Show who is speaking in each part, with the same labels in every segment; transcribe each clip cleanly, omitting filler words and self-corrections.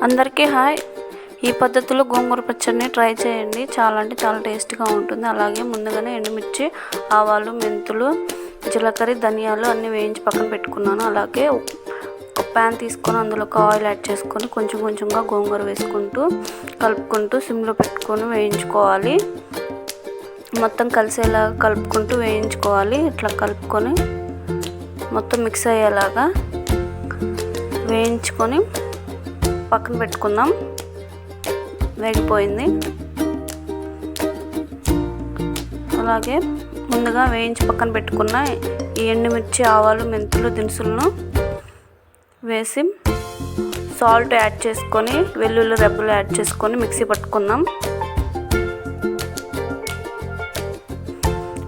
Speaker 1: అందరికీ హాయ్. ఈ పద్ధతిలో గోంగూర పచ్చడిని ట్రై చేయండి. చాలా అంటే చాలా టేస్ట్గా ఉంటుంది. అలాగే ముందుగానే ఎండుమిర్చి, ఆవాలు, మెంతులు, జీలకర్ర, ధనియాలు అన్నీ వేయించి పక్కన పెట్టుకున్నాను. అలాగే ఒక ప్యాన్ తీసుకొని అందులోకి ఆయిల్ యాడ్ చేసుకొని కొంచెం కొంచెంగా గోంగూర వేసుకుంటూ కలుపుకుంటూ సిమ్లో పెట్టుకొని వేయించుకోవాలి. మొత్తం కలిసేలాగా కలుపుకుంటూ వేయించుకోవాలి. ఇట్లా కలుపుకొని మొత్తం మిక్స్ అయ్యేలాగా వేయించుకొని పక్కన పెట్టుకుందాం. వేగిపోయింది. అలాగే ముందుగా వేయించి పక్కన పెట్టుకున్న ఈ ఎండుమిర్చి, ఆవాలు, మెంతులు దినుసులను వేసి సాల్ట్ యాడ్ చేసుకొని వెల్లుల్లి రెబ్బలు యాడ్ చేసుకొని మిక్సీ పట్టుకుందాం.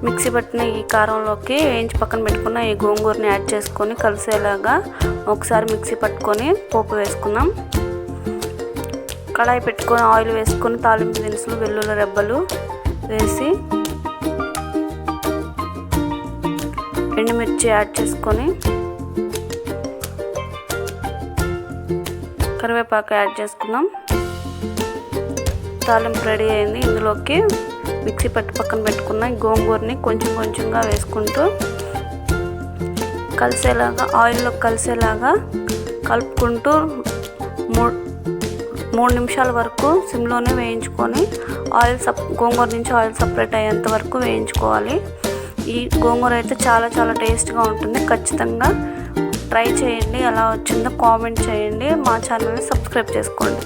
Speaker 1: మిక్సీ పట్టిన ఈ కారంలోకి వేయించి పక్కన పెట్టుకున్న ఈ గోంగూరని యాడ్ చేసుకొని కలిసేలాగా ఒకసారి మిక్సీ పట్టుకొని పోపు వేసుకుందాం. కడాయి పెట్టుకొని ఆయిల్ వేసుకొని తాలింపు దినుసులు, వెల్లుల్లి రెబ్బలు వేసి ఎండుమిర్చి యాడ్ చేసుకొని కరివేపాకు యాడ్ చేసుకుందాం. తాలింపు రెడీ అయింది. ఇందులోకి మిక్సీ పట్టి పక్కన పెట్టుకున్న గోంగూరని కొంచెం కొంచెంగా వేసుకుంటూ కలిసేలాగా ఆయిల్లో కలిసేలాగా కలుపుకుంటూ 3 నిమిషాల వరకు సిమ్లోనే వేయించుకొని గోంగూర నుంచి ఆయిల్ సపరేట్ అయ్యేంత వరకు వేయించుకోవాలి. ఈ గోంగూర అయితే చాలా చాలా టేస్ట్గా ఉంటుంది. ఖచ్చితంగా ట్రై చేయండి. ఎలా వచ్చిందో కామెంట్ చేయండి. మా ఛానల్ని సబ్స్క్రైబ్ చేసుకోండి.